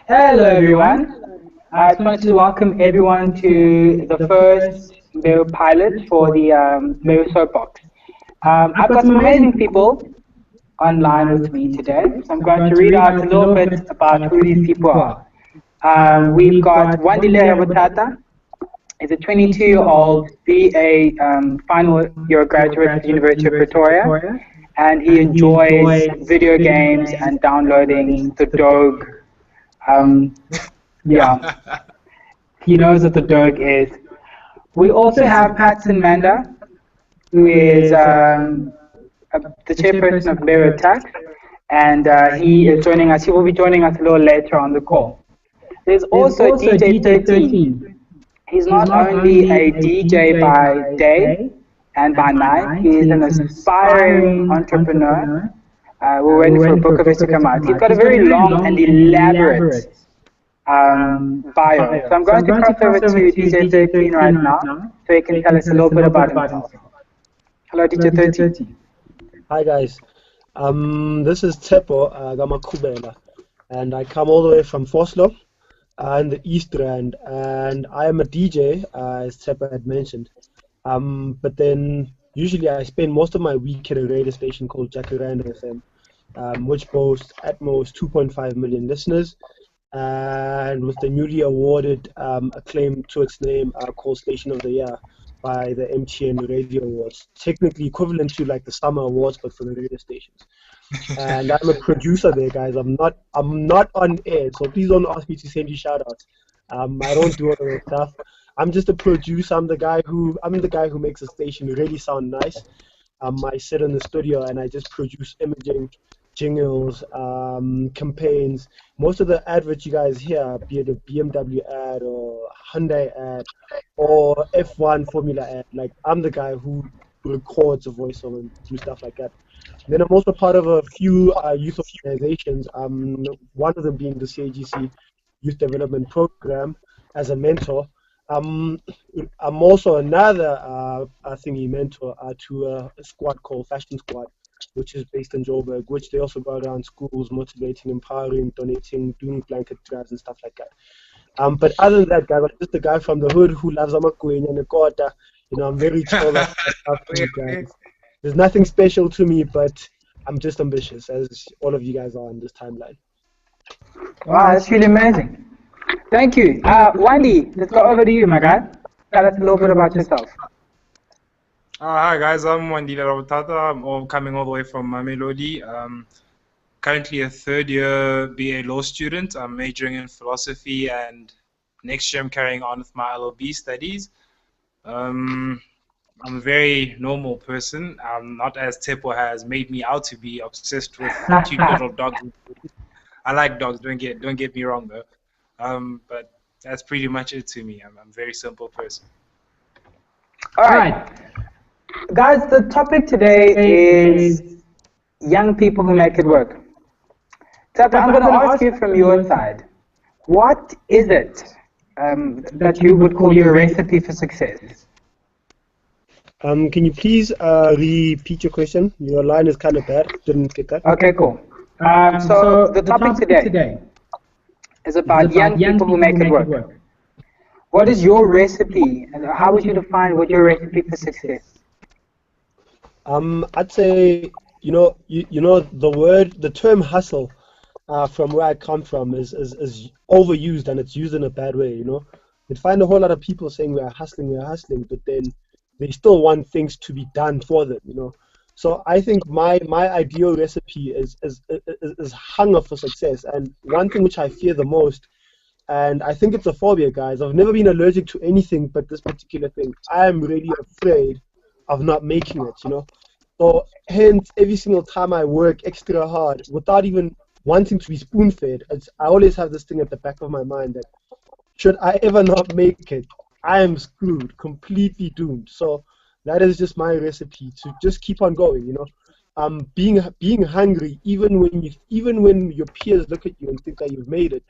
Hello, everyone. I just wanted to welcome everyone to the first Mbewu pilot for the Mbewu Soapbox. I've got some amazing people online with me today, so I'm going to read out a little bit about who these people are. We've got Wandile Rabothata. He's a 22-year-old BA final year graduate at the University of Pretoria, and he enjoys video games and downloading the Dog. Yeah, he knows what the Dog is. We also have Patson Manda, who is the chairperson of Rabothata, and he is joining us. He will be joining us a little later on the call. There's also DJ 13. He's not only a DJ by day and by night, he is an aspiring entrepreneur. We're waiting for a book of his to come out. He's got a very long and elaborate bio. So I'm going to cross over to DJ 13 right now so he can tell us a little bit about himself. Hello, DJ 13. Hi, guys. This is Tshepo, Makhubela, and I come all the way from Foslo in the East Rand, and I am a DJ, as Tshepo had mentioned. But then usually I spend most of my week at a radio station called Jacaranda FM, which boasts at most 2.5 million listeners, and with the newly awarded acclaim to its name called Station of the Year by the MTN Radio Awards, technically equivalent to like the Summer Awards but for the radio stations. And I'm a producer there, guys. I'm not on air, so please don't ask me to send you shout-outs. I don't do all of that stuff. I'm just a producer. I'm the guy who makes the station really sound nice. I sit in the studio and I just produce imaging, jingles, campaigns. Most of the adverts you guys hear, be it a BMW ad or Hyundai ad or F1 Formula ad, like I'm the guy who records a voiceover and do stuff like that. Then I'm also part of a few youth organizations, one of them being the CAGC Youth Development Program as a mentor. I'm also another thingy mentor to a squad called Fashion Squad, which is based in Joburg, which they also go around schools, motivating, empowering, donating, doing blanket drives and stuff like that. But other than that, guys, I'm just a guy from the hood who loves Amakwenya and Kota. I'm very chill. Guys. There's nothing special to me, but I'm just ambitious, as all of you guys are on this timeline. Wow, that's really amazing. Thank you. Wandy, let's go over to you, my guy. Tell us a little bit about yourself. Hi, guys. I'm Wandile Rabothata. I'm coming all the way from Mamelodi. Currently a third-year BA law student. I'm majoring in philosophy, and next year I'm carrying on with my LLB studies. I'm a very normal person. Not as Tshepo has made me out to be, obsessed with cute little dogs. I like dogs. Don't get me wrong though. But that's pretty much it to me. I'm a very simple person. All right, guys. The topic today is young people who make it work. Tshepo, I'm going to ask you from your side. What is it that you would call your recipe for success? Can you please repeat your question? Your line is kind of bad. Didn't get that. Okay, cool. So the topic today is about young people who make it work. What is your recipe, and how would you define what your recipe for success? I'd say the term hustle, from where I come from, is overused, and it's used in a bad way. You'd find a whole lot of people saying we're hustling, but then they still want things to be done for them, So I think my ideal recipe is hunger for success. And one thing which I fear the most, and I think it's a phobia, guys. I've never been allergic to anything but this particular thing. I am really afraid of not making it, So hence, every single time I work extra hard without even wanting to be spoon-fed, I always have this thing at the back of my mind that should I ever not make it, I am screwed, completely doomed. So that is just my recipe to just keep on going, being hungry even when your peers look at you and think that you've made it,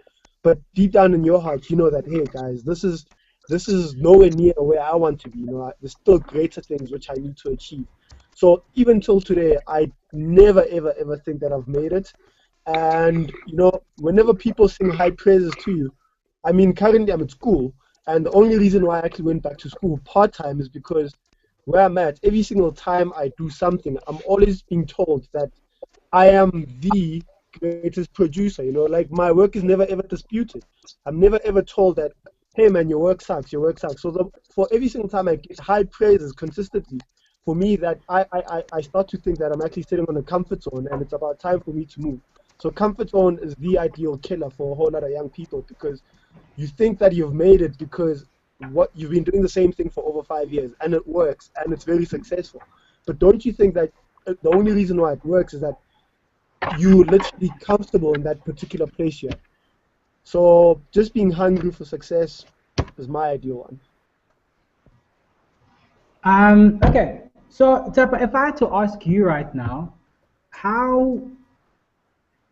but deep down in your heart you know that, hey guys, this is nowhere near where I want to be. There's still greater things which I need to achieve. So even till today, I never ever think that I've made it. And you know, whenever people sing high praises to you, I mean, currently I'm at school, and the only reason why I actually went back to school part-time is because where I'm at, every single time I do something, I'm always being told that I am the greatest producer. You know, like my work is never ever disputed. I'm never ever told that, hey man, your work sucks, your work sucks. So for every single time I get high praises consistently, for me that I start to think that I'm actually sitting on a comfort zone and it's about time for me to move. So comfort zone is the ideal killer for a whole lot of young people because you think that you've made it because what you've been doing the same thing for over 5 years and it works and it's very successful. But don't you think that the only reason why it works is that you're literally comfortable in that particular place you're at? So just being hungry for success is my ideal one. Okay. So, Tshepo, if I had to ask you right now, how,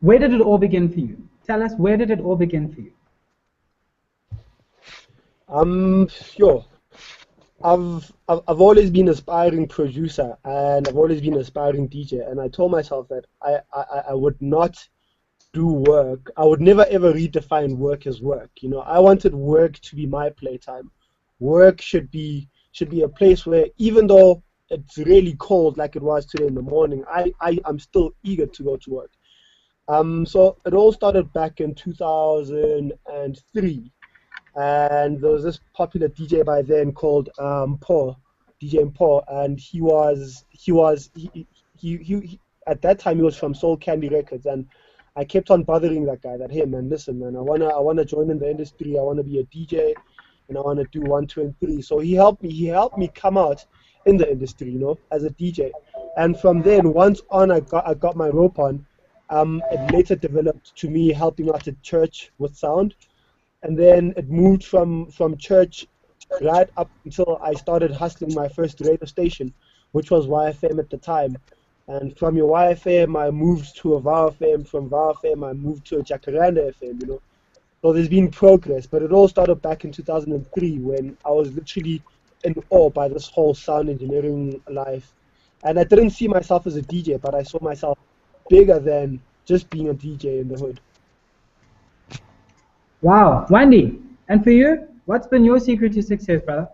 where did it all begin for you? Tell us, where did it all begin for you? Sure. I've always been an aspiring producer and I've always been an aspiring DJ, and I told myself that I would not do work. I would never ever redefine work as work. You know, I wanted work to be my playtime. Work should be a place where even though it's really cold like it was today in the morning, I'm still eager to go to work. So it all started back in 2003, and there was this popular DJ by then called Paul, DJ Paul, and he at that time he was from Soul Candy Records, and I kept on bothering that guy that, hey man, listen man, I wanna join in the industry, I wanna be a DJ, and I wanna do one, two, and three. So he helped me come out in the industry, you know, as a DJ, and from then once on I got my rope on. It later developed to me helping out at church with sound, and then it moved from church right up until I started hustling my first radio station, which was YFM at the time. And from your YFM, I moved to a VOW FM. From VOW FM, I moved to a Jacaranda FM. You know, so there's been progress, but it all started back in 2003 when I was literally in awe by this whole sound engineering life, and I didn't see myself as a DJ, but I saw myself bigger than just being a DJ in the hood. Wow, Wendy, and for you, what's been your secret to success, brother?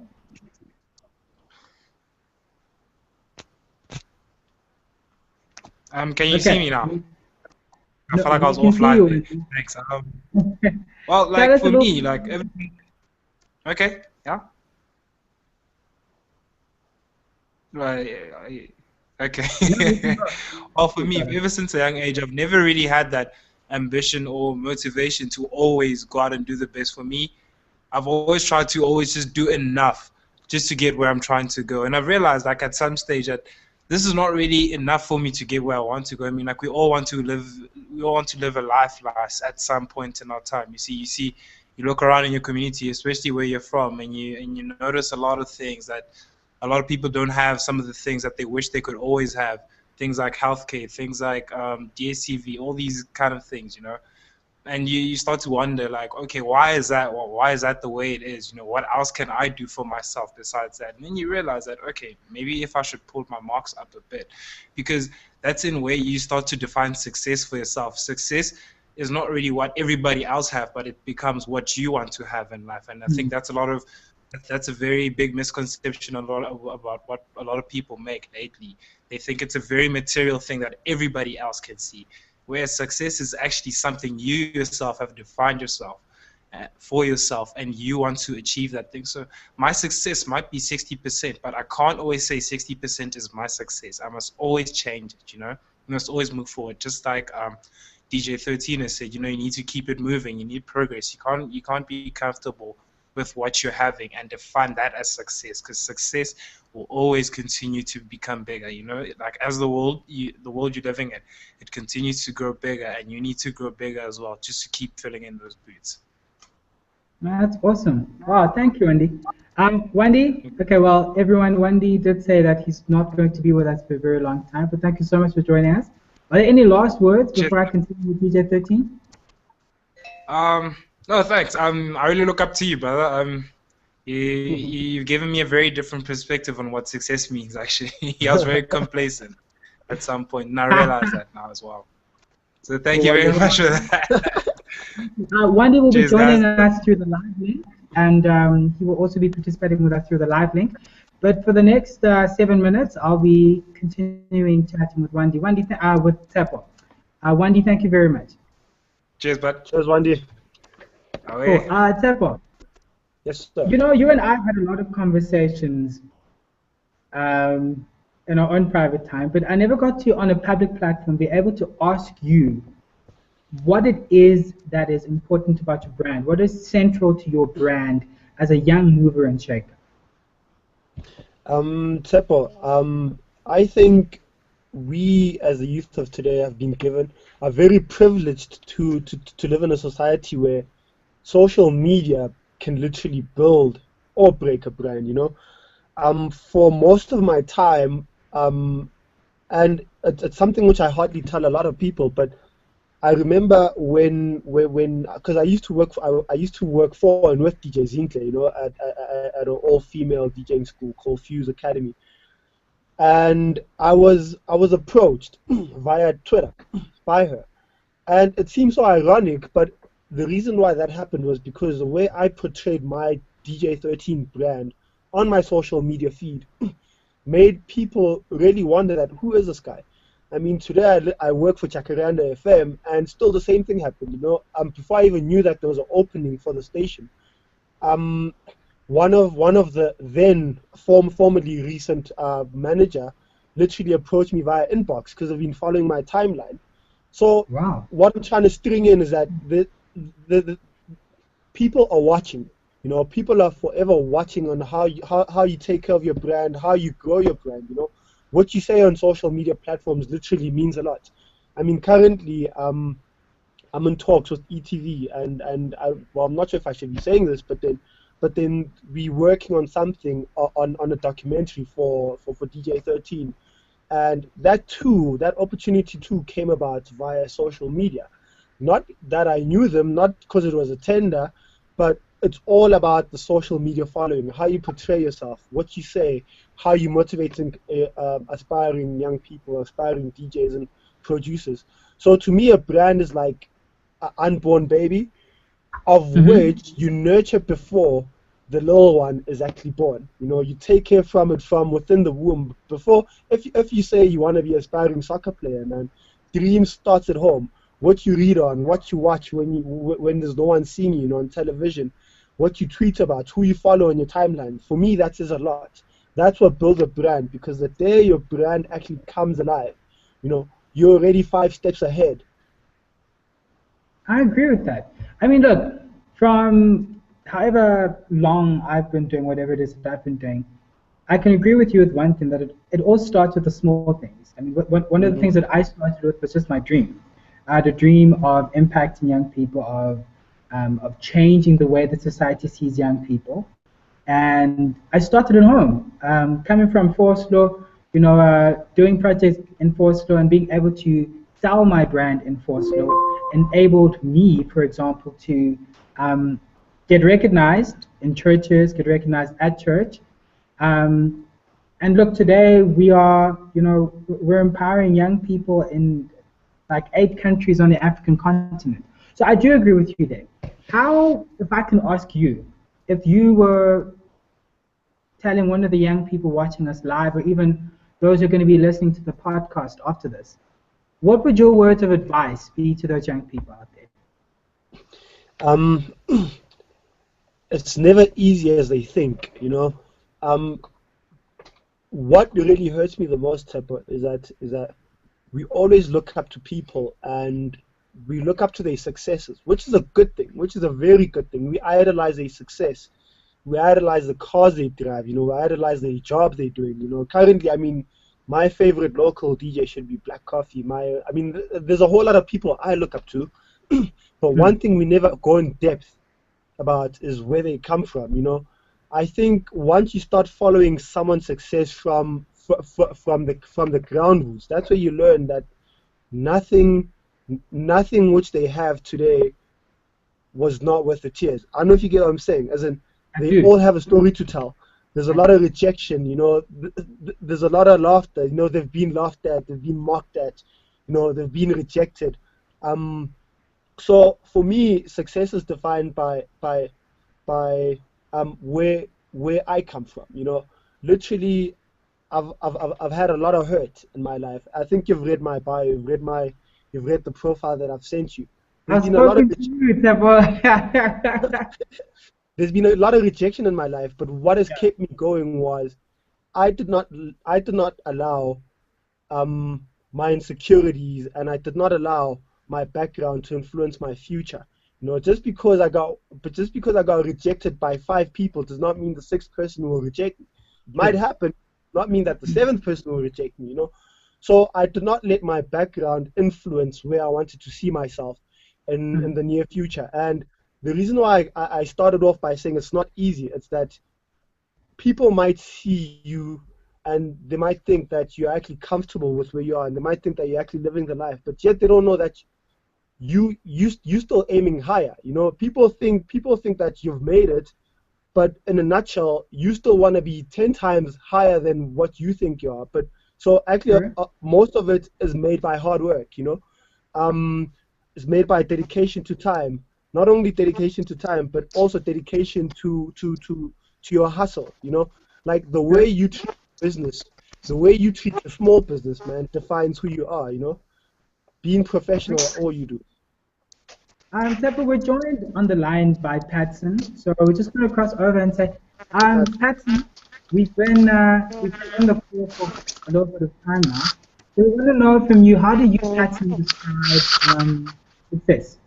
Can you see me now? I No, felt like I we was can see offline you, there. Wendy. Thanks. Well, Tell like us a for little. me, like everything. Okay, yeah. Right. Okay. No, you can go. Well, for You, me, brother. ever since a young age, I've never really had that ambition or motivation to always go out and do the best. For me, I've always tried to always just do enough just to get where I'm trying to go. And I've realized like at some stage that this is not really enough for me to get where I want to go. I mean, like we all want to live a life like at some point in our time. You look around in your community, especially where you're from, and you notice a lot of things that a lot of people don't have, some of the things that they wish they could always have. Things like healthcare, things like DSTV, all these kind of things, you know, and you start to wonder like, okay, why is that? Well, why is that the way it is? You know, what else can I do for myself besides that? And then you realize that, okay, maybe if I should pull my marks up a bit, because that's in where you start to define success for yourself. Success is not really what everybody else have, but it becomes what you want to have in life. And I think that's a very big misconception about what a lot of people make lately. They think it's a very material thing that everybody else can see, whereas success is actually something you yourself have defined yourself for yourself, and you want to achieve that thing. So my success might be 60%, but I can't always say 60% is my success. I must always change it, you know. You must always move forward. Just like DJ 13 has said, you know, you need to keep it moving. You need progress. You can't be comfortable with what you're having and define that as success, because success will always continue to become bigger, you know, like as the world you're living in, it continues to grow bigger, and you need to grow bigger as well just to keep filling in those boots. That's awesome. Wow, thank you, Wendy. Wendy, okay, well, everyone, Wendy did say that he's not going to be with us for a very long time, but thank you so much for joining us. Are there any last words Cheers. before I continue with DJ 13? No, thanks. I really look up to you, brother. You've given me a very different perspective on what success means, actually. I was very complacent at some point, and I realize that now as well. So thank you very much for that. Wandile will be Cheers, joining guys. us through the live link, and he will also be participating with us through the live link. But for the next 7 minutes, I'll be continuing chatting with with Tshepo. Wandi, thank you very much. Cheers, bud. Cheers, Wandi. Cool. Tshepo, Yes, sir. you know, you and I had a lot of conversations in our own private time, but I never got to, on a public platform, be able to ask you what it is that is important about your brand. What is central to your brand as a young mover and shaker? Tshepo, I think we as the youth of today have been given, are very privileged to live in a society where social media can literally build or break a brand, you know. For most of my time, and it's something which I hardly tell a lot of people, but I remember when because I used to work for and with DJ Zintle, you know, at an all-female DJing school called Fuse Academy, and I was approached via Twitter by her, and it seems so ironic, but the reason why that happened was because the way I portrayed my DJ13 brand on my social media feed made people really wonder that who is this guy? I mean, today I work for Chakaranda FM, and still the same thing happened. You know, before I even knew that there was an opening for the station, um, one of the then formerly recent manager literally approached me via inbox because they've been following my timeline. So Wow. what I'm trying to string in is that the people are watching. You know, people are forever watching on how you take care of your brand, how you grow your brand. You know, what you say on social media platforms literally means a lot. I mean, currently, I'm in talks with ETV, and well, I'm not sure if I should be saying this, but then we're working on something on a documentary for DJ13, and that opportunity too came about via social media. Not that I knew them, not because it was a tender, but it's all about the social media following, how you portray yourself, what you say, how you motivating aspiring young people, aspiring DJs and producers. So to me, a brand is like an unborn baby, of which you nurture before the little one is actually born. You know, you take care from it from within the womb. Before, if you say you want to be an aspiring soccer player, man, dream starts at home. What you read on, what you watch when there's no one seeing you, you know, on television, what you tweet about, who you follow on your timeline. For me, that says a lot. That's what builds a brand, because the day your brand actually comes alive, you know, you're already 5 steps ahead. I agree with that. I mean, look, from however long I've been doing whatever it is that I've been doing, I can agree with you with one thing, that it all starts with the small things. I mean, one of the things that I started with was just my dream. I had a dream of impacting young people, of changing the way that society sees young people. And I started at home, coming from Forslaw, you know, doing projects in Forslaw and being able to sell my brand in Forslaw enabled me, for example, to get recognized in churches, get recognized at church. Um, and look, today we are, you know, we're empowering young people in like 8 countries on the African continent. So I do agree with you there. How, if I can ask you, if you were telling one of the young people watching us live, or even those who are going to be listening to the podcast after this, what would your words of advice be to those young people out there? Um, it's never easy as they think, you know. What really hurts me the most, Tshepo, is that we always look up to people, and we look up to their successes, which is a good thing, which is a very good thing. We idolize their success. We idolize the cars they drive, you know, we idolize the job they're doing, you know. Currently, I mean, my favorite local DJ should be Black Coffee. There's a whole lot of people I look up to, but one thing we never go in depth about is where they come from, you know. I think once you start following someone's success from the ground roots, that's where you learn that nothing which they have today was not worth the tears. I don't know if you get what I'm saying. As in, they all have a story to tell. There's a lot of rejection, you know. There's a lot of laughter. You know, they've been laughed at, they've been mocked at, you know, they've been rejected. So for me, success is defined by where I come from. You know, literally, I've had a lot of hurt in my life. I think you've read my bio, you've read the profile that I've sent you. There's I've been a lot of spoken to you, Tshepo. there's been a lot of rejection in my life, but what has kept me going was I did not allow my insecurities, and I did not allow my background to influence my future. You know, just because I got rejected by 5 people does not mean the 6th person will reject me. It might happen, not mean that the 7th person will reject me, you know. So I did not let my background influence where I wanted to see myself in the near future. And the reason why I started off by saying it's not easy, it's that people might see you and they might think that you're actually comfortable with where you are, and they might think that you're actually living the life, but yet they don't know that you still aiming higher. You know, people think that you've made it, but in a nutshell, you still want to be 10 times higher than what you think you are. But so actually, most of it is made by hard work. You know, it's made by dedication to time. Not only dedication to time, but also dedication to your hustle. You know, like the way you treat business, the way you treat a small business, man, defines who you are. You know, being professional at all you do. Tshepo, we're joined on the line by Patson, so we're just going to cross over and say, Patson, we've been on the call for a little bit of time now. So we want to know from you, how do you, Patson, describe success?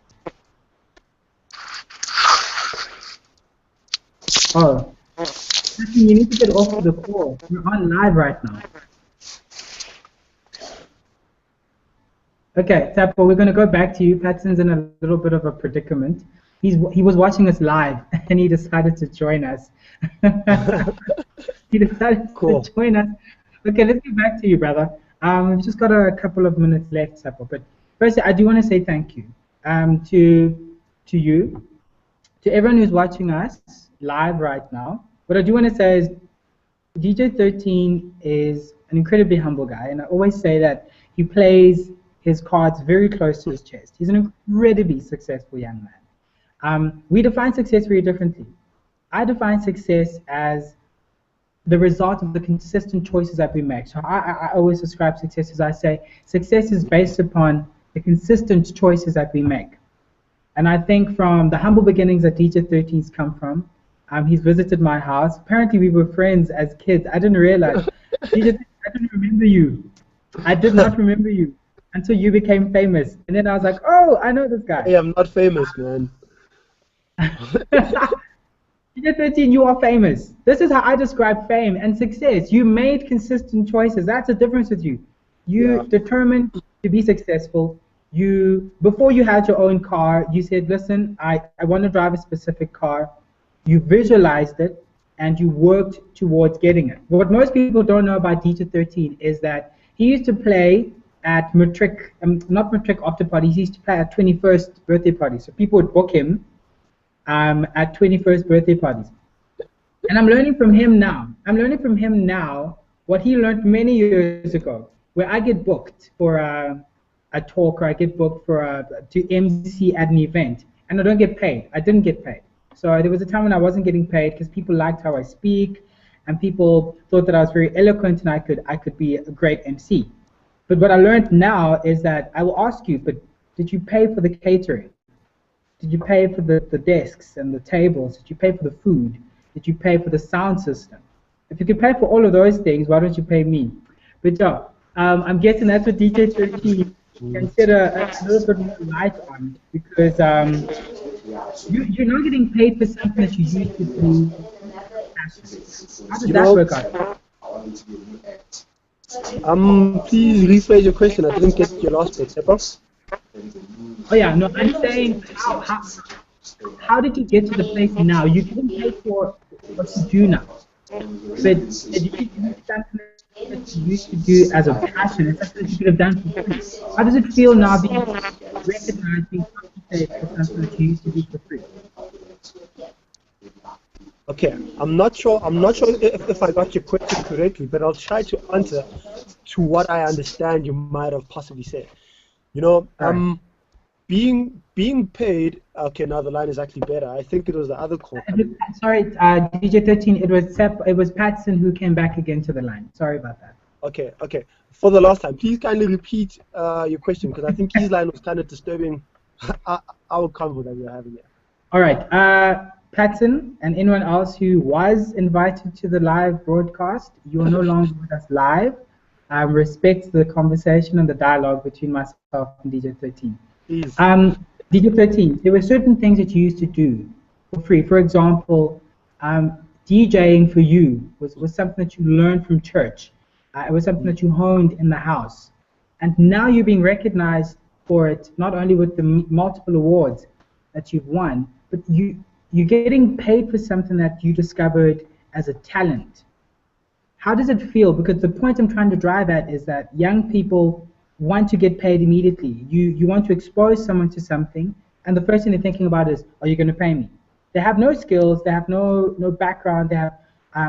Oh, Patson, you need to get off the call. You're on live right now. Okay, Tshepo, we're going to go back to you. Patson's in a little bit of a predicament. He was watching us live, and he decided to join us. He decided to join us. Okay, let's get back to you, brother. We've just got a couple of minutes left, Tshepo. But first, I do want to say thank you to you, to everyone who's watching us live right now. What I do want to say is DJ 13 is an incredibly humble guy, and I always say that he plays his cards very close to his chest. He's an incredibly successful young man. We define success very differently. I define success as the result of the consistent choices that we make. So I always describe success as I say, success is based upon the consistent choices that we make. And I think from the humble beginnings that DJ 13's come from, he's visited my house. Apparently we were friends as kids. I didn't realize. DJ, I didn't remember you. I did not remember you until you became famous. And then I was like, oh, I know this guy. Hey, I'm not famous, man. DJ 13, you are famous. This is how I describe fame and success. You made consistent choices. That's the difference with you. You determined to be successful. Before you had your own car, you said, listen, I want to drive a specific car. You visualized it, and you worked towards getting it. But what most people don't know about DJ 13 is that he used to play at not matric after parties, he used to play at 21st birthday parties. So people would book him at 21st birthday parties. And I'm learning from him now. I'm learning from him now what he learned many years ago, where I get booked for a talk, or I get booked for to MC at an event, and I don't get paid. I didn't get paid. So there was a time when I wasn't getting paid because people liked how I speak, and people thought that I was very eloquent and I could be a great MC. But what I learned now is that I will ask you, but did you pay for the catering? Did you pay for the desks and the tables? Did you pay for the food? Did you pay for the sound system? If you could pay for all of those things, why don't you pay me? But yeah, I'm guessing that's what DJ 13 can set a little bit more light on, because you're not getting paid for something that you used to do. How does that work out? Please rephrase your question. I didn't get your last bit, Tshepo. Oh yeah, no, I'm saying how did you get to the place now? You getting paid for what you do now, but did you do something that you used to do as a passion? It's something that you could have done for free. How does it feel now being recognized, being compensated for something that you used to do for free? Okay, I'm not sure if I got your question correctly, but I'll try to answer to what I understand you might have possibly said. You know, being paid. Okay, now the line is actually better. I think it was the other call coming. Sorry, DJ 13. It was Patson who came back again to the line. Sorry about that. Okay. For the last time, please kindly repeat your question, because I think his line was kind of disturbing our convo that we were having here. All right. Patson and anyone else who was invited to the live broadcast, you are no longer with us live. Respect the conversation and the dialogue between myself and DJ 13. Please. DJ 13, there were certain things that you used to do for free. For example, DJing for you was something that you learned from church. It was something that you honed in the house. And now you're being recognized for it, not only with the multiple awards that you've won, but you're getting paid for something that you discovered as a talent. How does it feel? Because the point I'm trying to drive at is that young people want to get paid immediately. You want to expose someone to something, and the first thing they're thinking about is, are you going to pay me? They have no skills, they have no background, they have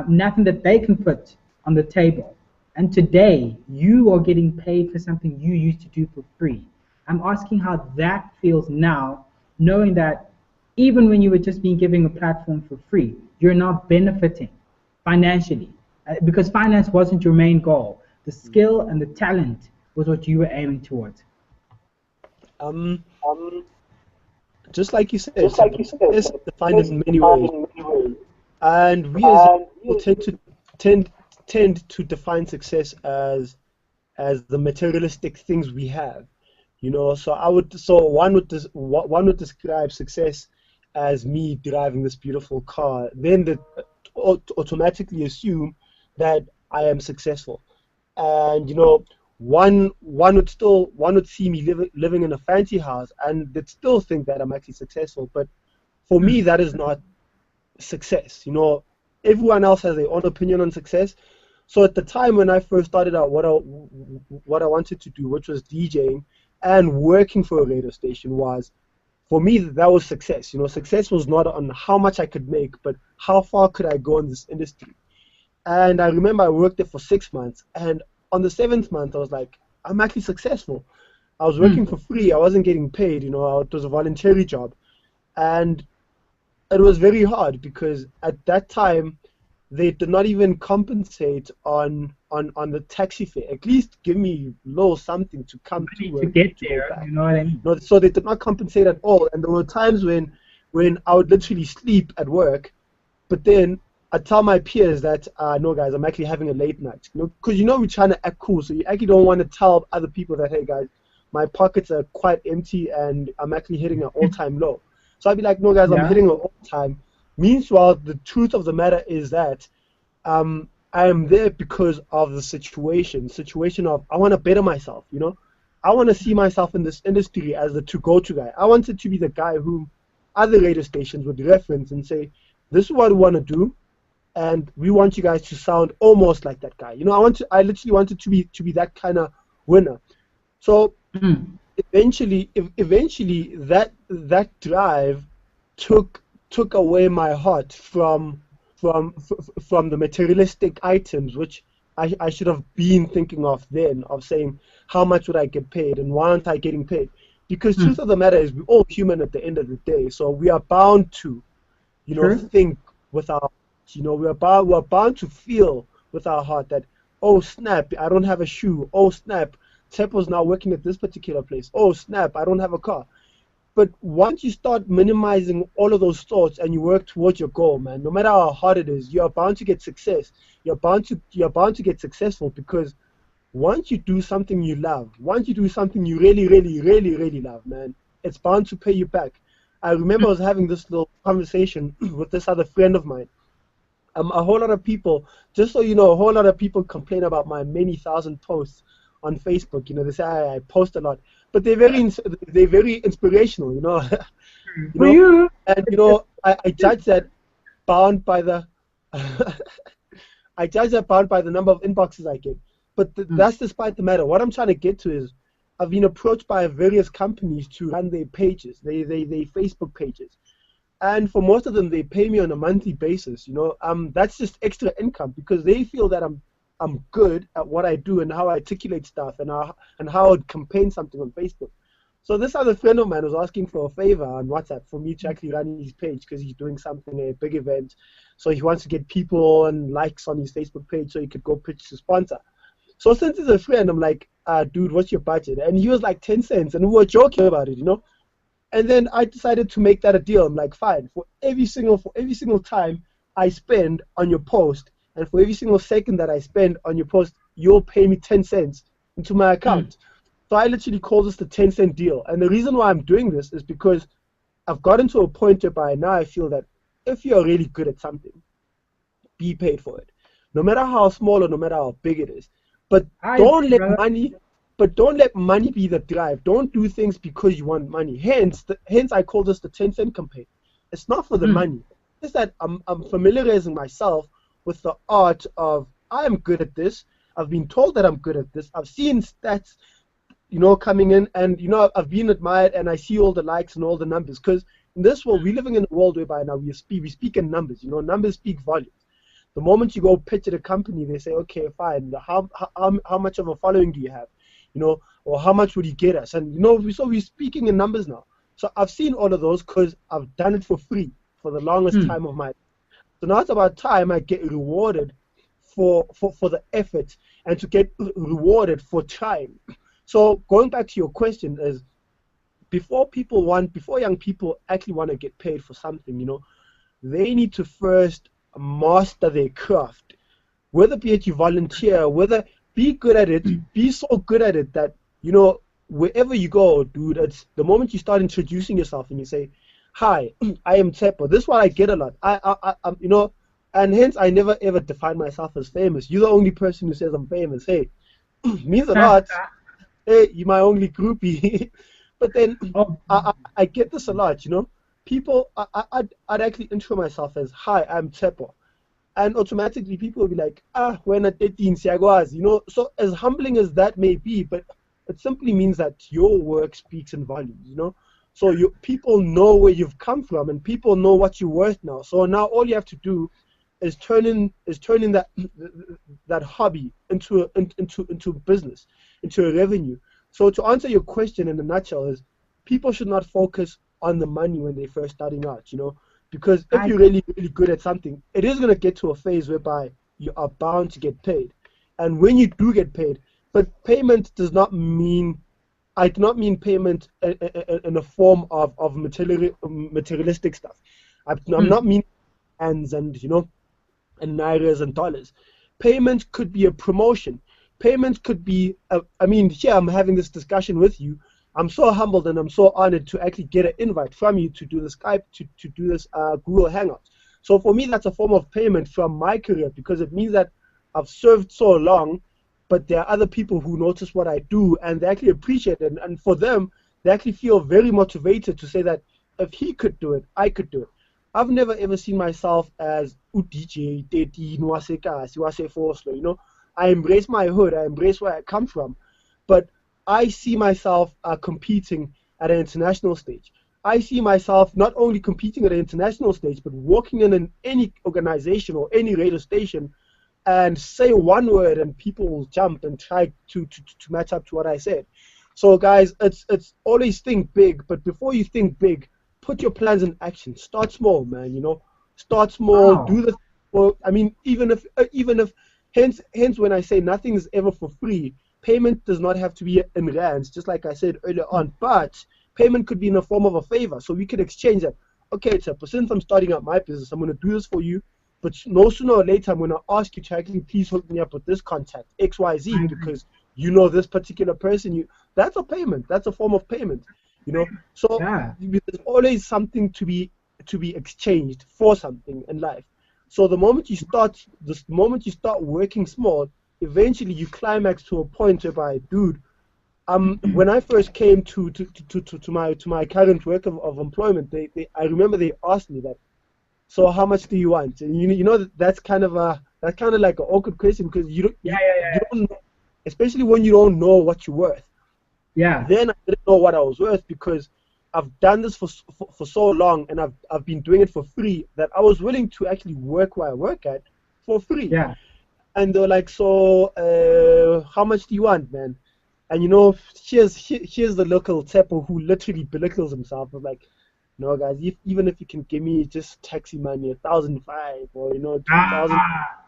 nothing that they can put on the table. And today, you are getting paid for something you used to do for free. I'm asking how that feels now, knowing that even when you were just being given a platform for free, you're not benefiting financially, because finance wasn't your main goal. The skill and the talent was what you were aiming towards. Just like you said, it's defined in many ways, and we as people tend to define success as the materialistic things we have, you know. So one would describe success as me driving this beautiful car, then they automatically assume that I am successful, and you know, one would see me living in a fancy house and they'd still think that I'm actually successful. But for me, that is not success. You know, everyone else has their own opinion on success. So at the time when I first started out, what I wanted to do, which was DJing and working for a radio station, was, for me, that was success. You know, success was not on how much I could make, but how far could I go in this industry. And I remember I worked there for 6 months, and on the 7th month, I was like, I'm actually successful. I was working for free. I wasn't getting paid. You know, it was a voluntary job. And it was very hard because at that time, they did not even compensate on the taxi fare. At least give me little something to come to work. To get there, you know what I mean? No, so they did not compensate at all. And there were times when I would literally sleep at work, but then I tell my peers that, no guys, I'm actually having a late night. You know, because we're trying to act cool, so you actually don't want to tell other people that, hey guys, my pockets are quite empty and I'm actually hitting an all-time low. So I'd be like, no guys, I'm hitting an all-time. Meanwhile, the truth of the matter is that I am there because of the situation of I want to better myself. You know, I want to see myself in this industry as the to-go-to guy. I wanted to be the guy whom other radio stations would reference and say, this is what we want to do, and we want you guys to sound almost like that guy. You know, I literally wanted to be that kind of winner. So eventually that drive took away my heart from the materialistic items, which I should have been thinking of then, of saying, how much would I get paid and why aren't I getting paid? Because truth of the matter is, we're all human at the end of the day, so we are bound to, you know, think with our, you know, we're bound to feel with our heart that, oh snap, I don't have a shoe. Oh snap, Tshepo's now working at this particular place. Oh snap, I don't have a car. But once you start minimizing all of those thoughts and you work towards your goal, man, no matter how hard it is, you're bound to get success. You're bound to get successful, because once you do something you love, once you do something you really, really, really, really love, man, it's bound to pay you back. I remember I was having this little conversation with this other friend of mine. A whole lot of people, just so you know, a whole lot of people complain about my many thousand posts on Facebook. You know, they say I post a lot, but they're very inspirational. You know, and you know, I judge that bound by the number of inboxes I get. But that's despite the matter. What I'm trying to get to is, I've been approached by various companies to run their pages, they Facebook pages. And for most of them, they pay me on a monthly basis. You know, that's just extra income, because they feel that I'm good at what I do and how I articulate stuff and how I would campaign something on Facebook. So this other friend of mine was asking for a favor on WhatsApp for me to actually run his page because he's doing something, a big event. So he wants to get people and likes on his Facebook page so he could go pitch to sponsor. So since he's a friend, I'm like, dude, what's your budget? And he was like 10 cents, and we were joking about it, you know. And then I decided to make that a deal. I'm like, fine, for every single time I spend on your post, and for every single second that I spend on your post, you'll pay me 10 cents into my account. So I literally call this the 10-cent deal. And the reason why I'm doing this is because I've gotten to a point whereby now I feel that if you're really good at something, be paid for it, no matter how small or no matter how big it is. But don't let money be the drive. Don't do things because you want money. Hence I call this the 10-cent campaign. It's not for the money. It's that I'm familiarizing myself with the art of, I am good at this. I've been told that I'm good at this. I've seen stats, you know, coming in, and you know, I've been admired, and I see all the likes and all the numbers. Because in this world, we're living in a world whereby now we speak in numbers. You know, numbers speak volumes. The moment you go pitch at a company, they say, okay, fine, how much of a following do you have? You know, or how much would you get us? And you know, so we're speaking in numbers now. So I've seen all of those because I've done it for free for the longest time of my life. So now it's about time I get rewarded for the effort and to get rewarded for trying. So going back to your question is, before young people actually want to get paid for something, you know, they need to first master their craft. Whether be it you volunteer, whether be good at it, be so good at it that, you know, wherever you go, dude, it's the moment you start introducing yourself and you say, hi, I am Tshepo. This is what I get a lot. I'm, you know, and hence I never ever define myself as famous. You're the only person who says I'm famous. Hey, means a lot. Hey, you're my only groupie. But then I get this a lot, you know. People, I'd actually intro myself as, hi, I'm Tshepo. And automatically people will be like, when at 13, you know. So as humbling as that may be, but it simply means that your work speaks in volumes, you know. So people know where you've come from, and people know what you're worth now. So now all you have to do is turning that hobby into business, into a revenue. So to answer your question in a nutshell is, people should not focus on the money when they're first starting out, you know, because if you're really, really good at something, it is going to get to a phase whereby you are bound to get paid. And when you do get paid, but payment does not mean, I do not mean payment in a form of materialistic stuff. I'm not meaning hands and, you know, and nairas and dollars. Payment could be a promotion. Payment could be, I mean, here I'm having this discussion with you. I'm so humbled and I'm so honored to actually get an invite from you to do the Skype, to do this Google Hangouts. So for me, that's a form of payment from my career, because it means that I've served so long, but there are other people who notice what I do and they actually appreciate it. And for them, they actually feel very motivated to say that if he could do it, I could do it. I've never ever seen myself as DJ, you know. I embrace my hood, I embrace where I come from, but I see myself competing at an international stage. I see myself not only competing at an international stage, but walking in any organization or any radio station and say one word and people will jump and try to match up to what I said. So guys, it's always think big, but before you think big, put your plans in action. Start small, man, you know. Start small, do the, well, I mean, even if hence when I say nothing is ever for free, payment does not have to be in rands, just like I said earlier on, but payment could be in the form of a favor. So we could exchange that. Okay, Tshepo, since I'm starting up my business, I'm going to do this for you, but no sooner or later, I'm going to ask you to actually please hook me up with this contact, XYZ, because you know this particular person. That's a payment. That's a form of payment, you know. So there's always something to be exchanged for something in life. So the moment you start working small, eventually you climax to a point whereby, dude, when I first came to my current work of employment, I remember they asked me that, so how much do you want? And you know that's kind of like an awkward question, because you don't, especially when you don't know what you're worth. Yeah. Then I didn't know what I was worth, because I've done this for so long, and I've been doing it for free, that I was willing to actually work where I work at for free. Yeah. And they were like, so how much do you want, man? And here's the local Tshepo who literally belittles himself. Of like, no guys, even if you can give me just taxi money, 1,500 or 2,000, Ah,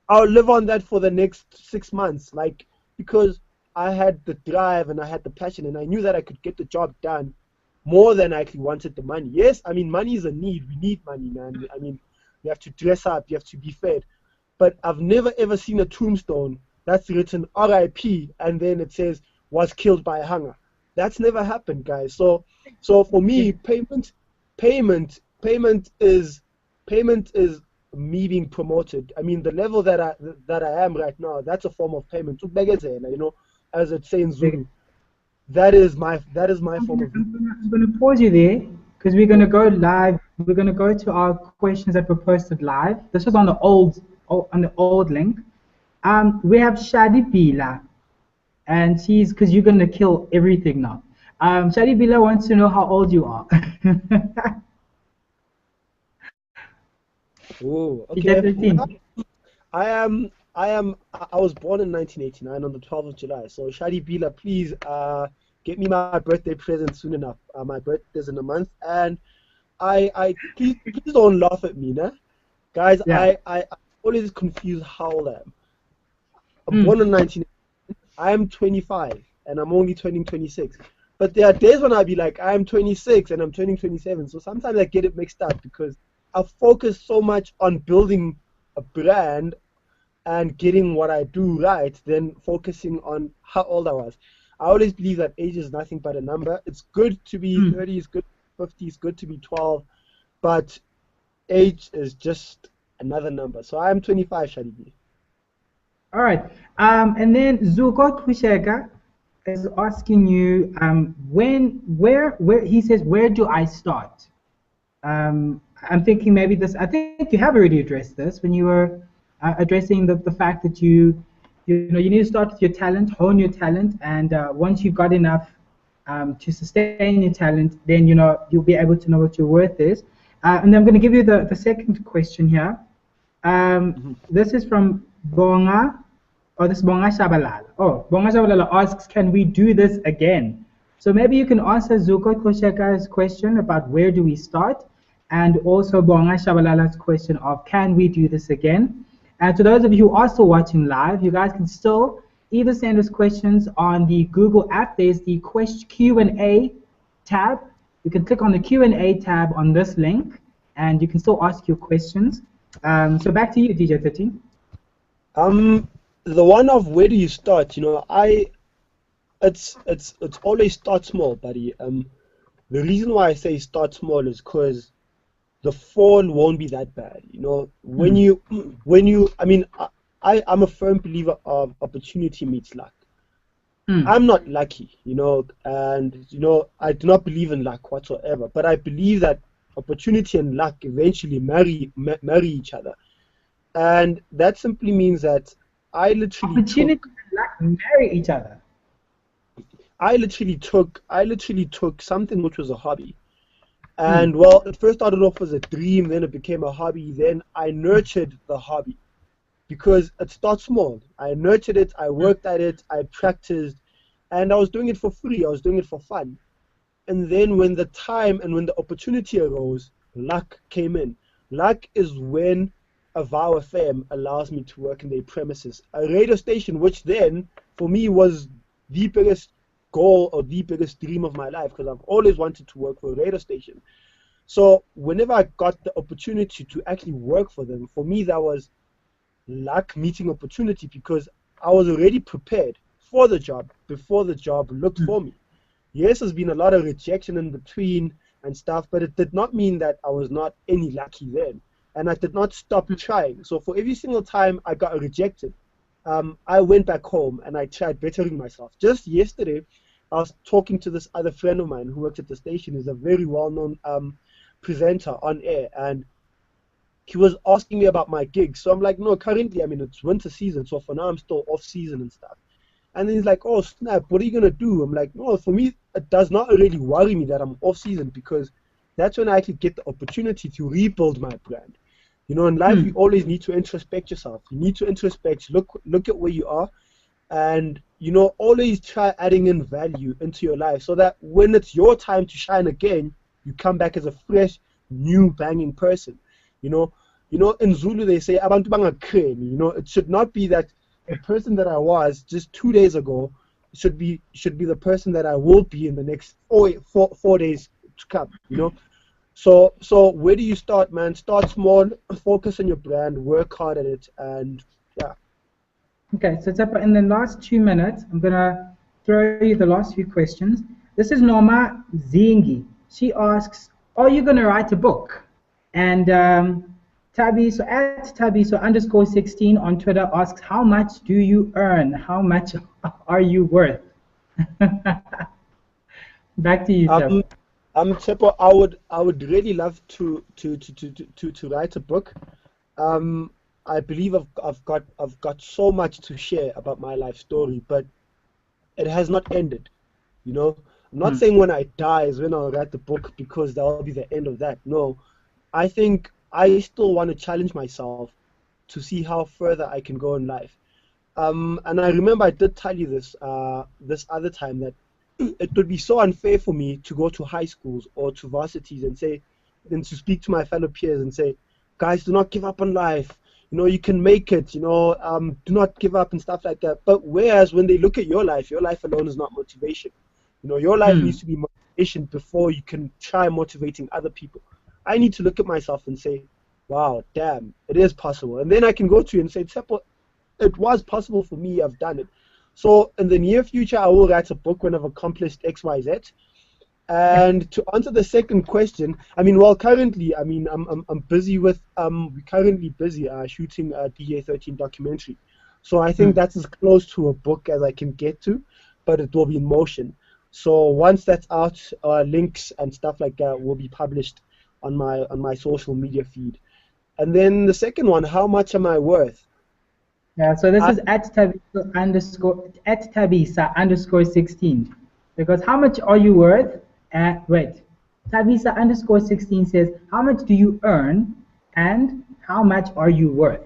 I'll live on that for the next 6 months. Like, because I had the drive and I had the passion and I knew that I could get the job done more than I actually wanted the money. Yes, I mean money is a need. We need money, man. I mean, you have to dress up, you have to be fed. But I've never ever seen a tombstone that's written RIP and then it says was killed by hunger. That's never happened, guys. So for me, payment is me being promoted. I mean, the level that I am right now, that's a form of payment. As it says in Zulu. That is my form of. I'm gonna pause you there because we're gonna go live. We're gonna go to our questions that were posted live. This was on the old link. We have Shadi Bila, and she's because you're gonna kill everything now. Shadi Bila wants to know how old you are. Oh, She's okay. 13. I was born in 1989 on the 12th of July. So Shadi Bila, please get me my birthday present soon enough. My birthday's in a month, and I please don't laugh at me, nah? Guys. Yeah. I always confuse how old I am. I'm born in Mm. 19. I am 25, and I'm only turning 26. But there are days when I'll be like, I'm 26 and I'm turning 27. So sometimes I get it mixed up because I focus so much on building a brand and getting what I do right than focusing on how old I was. I always believe that age is nothing but a number. It's good to be Mm. 30, it's good to be 50, it's good to be 12, but age is just another number. So I'm 25, Shadibi. All right. And then Zuko Kushega is asking you where he says, where do I start? I'm thinking maybe this. I think you have already addressed this when you were addressing the fact that you need to start with your talent, hone your talent, and once you've got enough to sustain your talent, then you'll be able to know what your worth is. And then I'm going to give you the second question here. This is from Bonga. Oh, this is Bonga Shabalala. Oh, Bonga Shabalala asks, can we do this again? So maybe you can answer Zuko Kosheka's question about where do we start, and also Bonga Shabalala's question of can we do this again? And to those of you who are still watching live, you guys can still either send us questions on the Google app. There's the Q&A tab. You can click on the Q&A tab on this link, and you can still ask your questions. So back to you, DJ 13. The one of where do you start? It's always start small, buddy. The reason why I say start small is because the fall won't be that bad. I mean, I'm a firm believer of opportunity meets luck. I'm not lucky, and I do not believe in luck whatsoever. But I believe that opportunity and luck eventually marry each other, and that simply means that I literally Opportunity took and luck marry each other. I literally took something which was a hobby. Hmm. And well, it first started off as a dream, then it became a hobby, then I nurtured the hobby because it starts small. I nurtured it, I worked at it, I practiced, and I was doing it for free, I was doing it for fun. And then when the time and when the opportunity arose, luck came in. Luck is when a VOW FM allows me to work in their premises. A radio station, which then, for me, was the biggest goal or the biggest dream of my life because I've always wanted to work for a radio station. So whenever I got the opportunity to actually work for them, for me, that was luck meeting opportunity because I was already prepared for the job before the job looked for me. Yes, there's been a lot of rejection in between and stuff, but it did not mean that I was not any lucky then. And I did not stop trying. So for every single time I got rejected, I went back home and I tried bettering myself. Just yesterday, I was talking to this other friend of mine who works at the station. He's a very well-known presenter on air, and he was asking me about my gigs. So I'm like, no, currently, I mean, it's winter season, so for now I'm still off season and stuff. And then he's like, oh, snap, what are you going to do? I'm like, no, for me, it does not really worry me that I'm off season because that's when I actually get the opportunity to rebuild my brand. In life, you always need to introspect yourself. You need to introspect, look at where you are, and always try adding in value into your life so that when it's your time to shine again, you come back as a fresh, new, banging person. In Zulu they say abantu bangakreni. It should not be that the person that I was just 2 days ago should be the person that I will be in the next 4 days to come. So where do you start, man? Start small, focus on your brand, work hard at it, and yeah. Okay, so Tshepo, in the last 2 minutes, I'm gonna throw you the last few questions. This is Norma Zingi. She asks, "Are you gonna write a book?" And Tabiso at Tabiso underscore 16 on Twitter asks, "How much do you earn? How much are you worth?" Back to you, Tshepo. Tshepo, I would really love to write a book. I believe I've got so much to share about my life story, but it has not ended. I'm not saying when I die is when I'll write the book because that will be the end of that. No, I think I still want to challenge myself to see how further I can go in life. And I remember I did tell you this this other time that it would be so unfair for me to go to high schools or to varsities and to speak to my fellow peers and say, guys, do not give up on life. You can make it. Do not give up and stuff like that. But whereas when they look at your life alone is not motivation. Your life needs to be motivation before you can try motivating other people. I need to look at myself and say, wow, damn, it is possible. And then I can go to you and say, Tshepo, it was possible for me, I've done it. So in the near future, I will write a book when I've accomplished X, Y, Z. And to answer the second question, currently, I'm busy with, we're currently busy shooting a DJ13 documentary. So I think that's as close to a book as I can get to, but it will be in motion. So once that's out, links and stuff like that will be published on my social media feed. And then the second one, how much am I worth? Yeah, so this is at Tabisa underscore 16. Because how much are you worth? Wait, Tabisa underscore 16 says, how much do you earn and how much are you worth?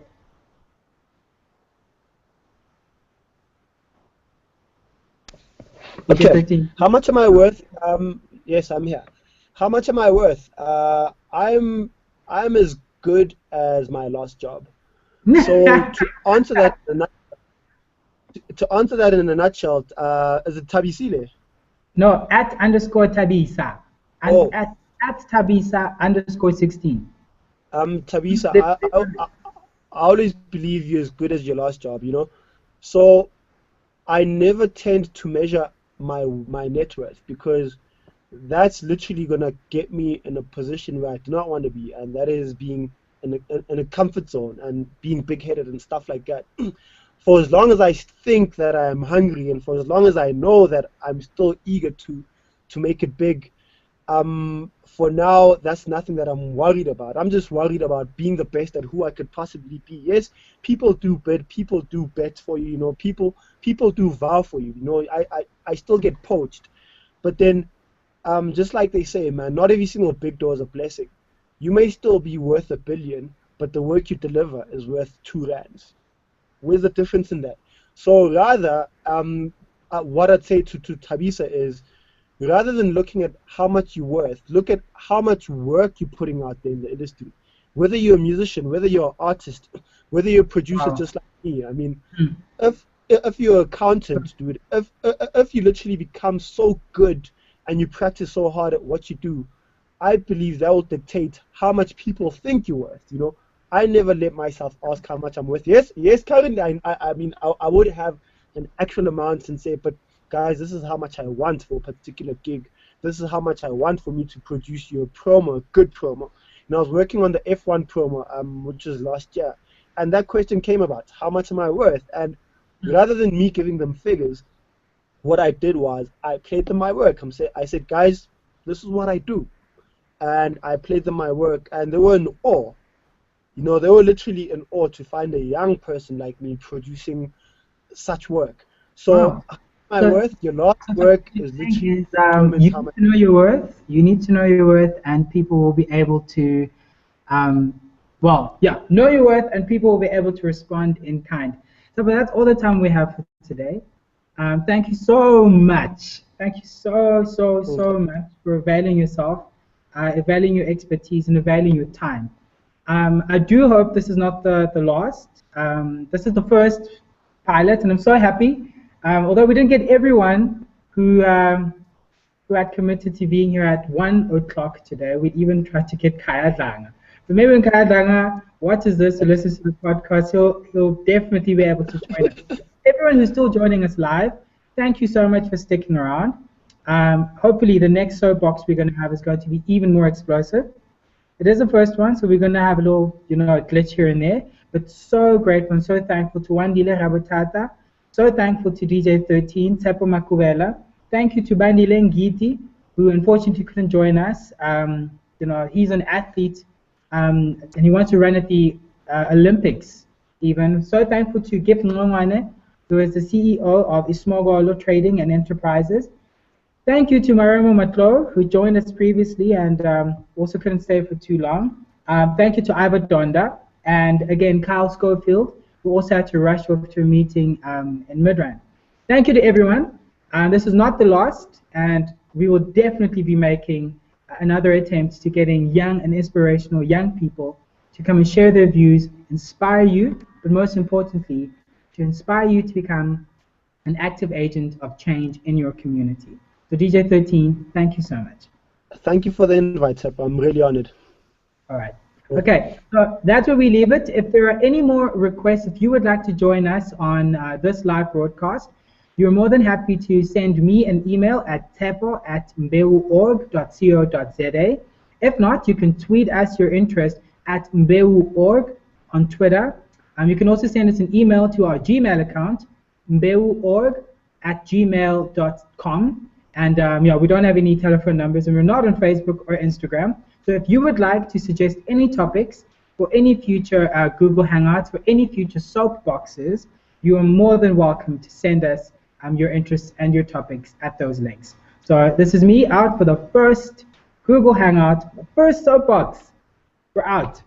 Okay. How much am I worth? Yes, I'm here. How much am I worth? I'm as good as my last job. So to answer that in a nutshell, is it Tabisile? No, at underscore Tabisa. And at Tabisa underscore 16. Tabisa, I always believe you're as good as your last job, So I never tend to measure my net worth because that's literally gonna get me in a position where I do not want to be, and that is being in a comfort zone and being big-headed and stuff like that. For as long as I think that I'm hungry and for as long as I know that I'm still eager to make it big, for now that's nothing that I'm worried about. I'm just worried about being the best at who I could possibly be. Yes, people do bid, people do bet for you, people do vow for you. I still get poached, but then just like they say, man, not every single big door is a blessing. You may still be worth $1 billion, but the work you deliver is worth 2 rands. Where's the difference in that? So rather, what I'd say to Tabisa is, rather than looking at how much you're worth, look at how much work you're putting out there in the industry. Whether you're a musician, whether you're an artist, whether you're a producer just like me. If you're an accountant, dude, if you literally become so good and you practice so hard at what you do, I believe that will dictate how much people think you're worth. I never let myself ask how much I'm worth. Yes, currently I would have an actual amount and say, but guys, this is how much I want for a particular gig. This is how much I want for me to produce you a promo, a good promo. And I was working on the F1 promo, which was last year, and that question came about, how much am I worth? And rather than me giving them figures, what I did was I played them my work. I said, guys, this is what I do. And I played them my work, and they were in awe. They were literally in awe to find a young person like me producing such work. So, my worth, your last work is literally you need to know your worth. You need to know your worth, and people will be able to, know your worth, and people will be able to respond in kind. So, but that's all the time we have for today. Thank you so much. Thank you so much for availing yourself, availing your expertise, and availing your time. I do hope this is not the last. This is the first pilot, and I'm so happy. Although we didn't get everyone who had committed to being here at 1 o'clock today. We even tried to get Kaya Dlanga. But maybe when Kaya Dlanga watches this or listens to the podcast, he'll definitely be able to join us. Everyone who's still joining us live, thank you so much for sticking around. Hopefully the next soapbox we're going to have is going to be even more explosive. It is the first one, so we're going to have a little, glitch here and there. But so grateful and so thankful to Wandile Rabothata. So thankful to DJ13, Tshepo Makhubela. Thank you to Wandile Ngiti, who unfortunately couldn't join us. He's an athlete, and he wants to run at the Olympics even. So thankful to Gift Ngongwane, who is the CEO of Ismogolo Trading and Enterprises. Thank you to Maremo Matlo, who joined us previously and also couldn't stay for too long. Thank you to Iva Donda, and again, Kyle Schofield, who also had to rush off to a meeting in Midrand. Thank you to everyone. This is not the last, and we will definitely be making another attempt to getting young and inspirational young people to come and share their views, inspire you, but most importantly, to inspire you to become an active agent of change in your community. So DJ13, thank you so much. Thank you for the invite, Tshepo. I'm really honored. All right. Okay, so that's where we leave it. If there are any more requests, if you would like to join us on this live broadcast, you're more than happy to send me an email at tshepo@mbewuorg.co.za. If not, you can tweet us your interest at mbewuorg on Twitter. You can also send us an email to our Gmail account, mbewuorg@gmail.com. And we don't have any telephone numbers, and we're not on Facebook or Instagram. So if you would like to suggest any topics for any future Google Hangouts, for any future soapboxes, you are more than welcome to send us your interests and your topics at those links. So this is me out for the first Google Hangout, the first soapbox. We're out.